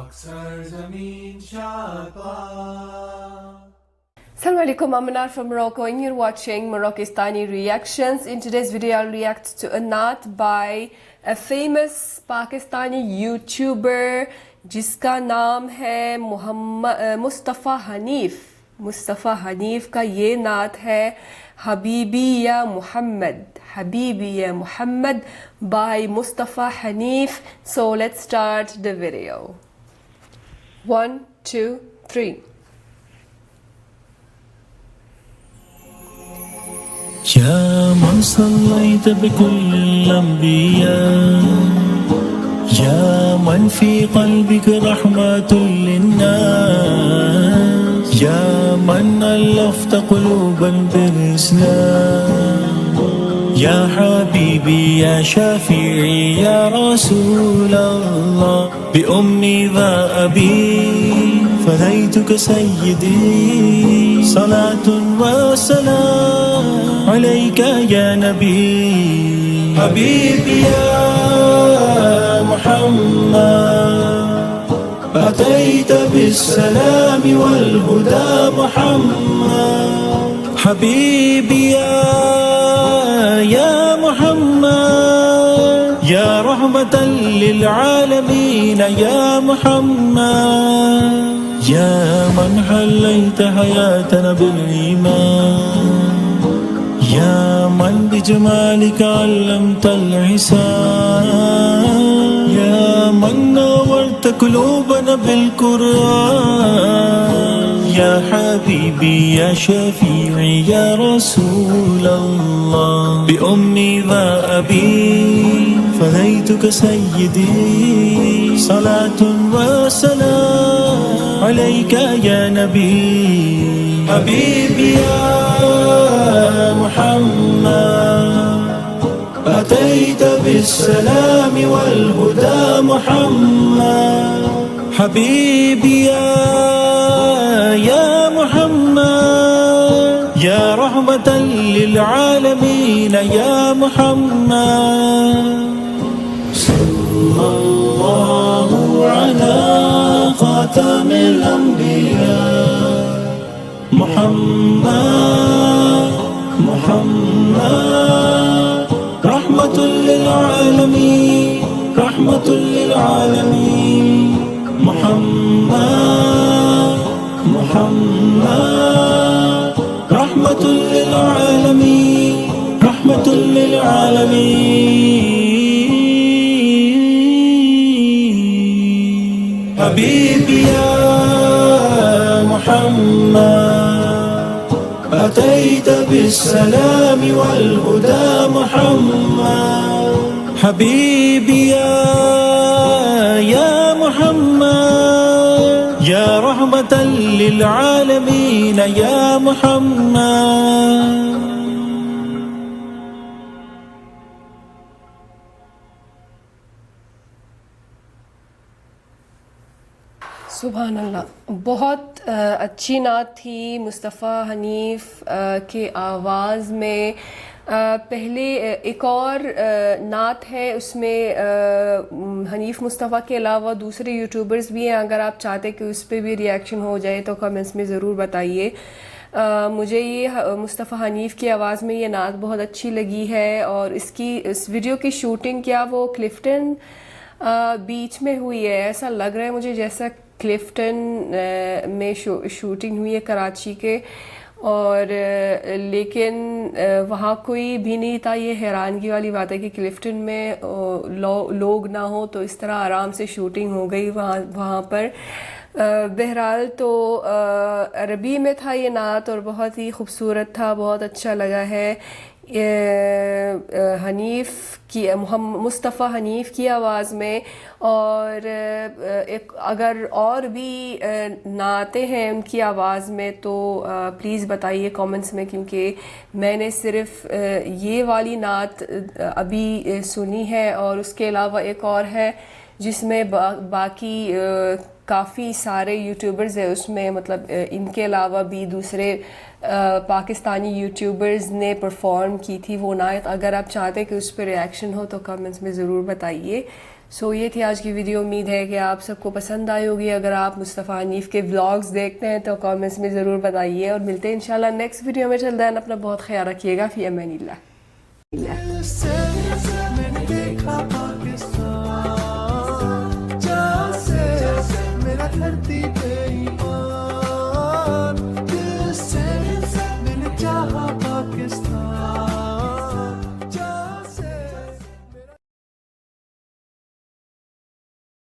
Assalamu alaikum, I'm Anar from Morocco and you're watching Moroccistani Reactions. In today's video I'll react to a naat by a famous Pakistani YouTuber जिसका नाम है मुस्तफ़ा हनीफ। मुस्तफ़ा हनीफ का ये नात है हबीबी या मोहम्मद, हबीबी या Mohammad by Mustafa Hanif. So let's start the video. 1, 2, 3. يا من صليت بكل الأنبياء، يا من في قلبك رحمة للناس، يا من ألفت قلوبا بالإسلام، يا حبيبي يا شفيعي يا رسول الله، بأمي ذا أبي فديتك سيدي، صلاة وسلام عليك يا نبي. حبيبي يا محمد أتيت بالسلام والهدى محمد، حبيبي يا محمد يا رحمة للعالمين يا محمد، يا من حليت حياتنا بالإيمان، يا من بجمالك علمت الحسان، يا من نورت قلوبنا بالقرآن، يا حبيبي يا شفيعي يا رسول الله، بأمي ذا أبي فديتك سيدي، صلاة وسلام عليك يا نبي. حبيبي يا محمد أتيت بالسلام والهدى محمد، حبيبي يا محمد يا رحمة للعالمين يا محمد. صلى الله على خاتم الأنبياء محمد، محمد رحمة للعالمين، رحمة للعالمين، محمد، محمد رحمة للعالمين، رحمة للعالمين. حبيبي يا محمد أتيت بالسلام والهدى محمد، حبيبي يا محمد يا رحمة للعالمين يا محمد. सुभान अल्लाह, बहुत अच्छी नात थी मुस्तफ़ा हनीफ के आवाज़ में। पहले एक और नात है, उसमें हनीफ मुस्तफ़ा के अलावा दूसरे यूट्यूबर्स भी हैं। अगर आप चाहते कि उस पर भी रिएक्शन हो जाए तो कमेंट्स में ज़रूर बताइए। मुझे ये मुस्तफ़ा हनीफ की आवाज़ में ये नात बहुत अच्छी लगी है। और इस वीडियो की शूटिंग क्या वो क्लिफ्टन बीच में हुई है, ऐसा लग रहा है मुझे जैसा क्लिफ्टन में शूटिंग हुई है कराची के। और लेकिन वहाँ कोई भी नहीं था। ये हैरानगी वाली बात है कि क्लिफ्टन में लोग ना हो तो इस तरह आराम से शूटिंग हो गई वहाँ पर। बहरहाल तो अरबी में था ये नात और बहुत ही खूबसूरत था, बहुत अच्छा लगा है। हनीफ की मुस्तफ़ा हनीफ की आवाज़ में। और एक अगर और भी नाते हैं उनकी आवाज़ में तो प्लीज़ बताइए कमेंट्स में, क्योंकि मैंने सिर्फ ये वाली नात अभी सुनी है। और उसके अलावा एक और है जिसमें बाकी काफ़ी सारे यूट्यूबर्स हैं उसमें, मतलब इनके अलावा भी दूसरे पाकिस्तानी यूट्यूबर्स ने परफॉर्म की थी वो नात। अगर आप चाहते हैं कि उस पर रिएक्शन हो तो कमेंट्स में ज़रूर बताइए। सो ये थी आज की वीडियो। उम्मीद है कि आप सबको पसंद आई होगी। अगर आप मुस्तफ़ा हनीफ के व्लॉग्स देखते हैं तो कमेंट्स में ज़रूर बताइए, और मिलते हैं इंशाल्लाह नेक्स्ट वीडियो में। चल दें, अपना बहुत ख्याल रखिएगा। फ़ी अमानिल्लाह।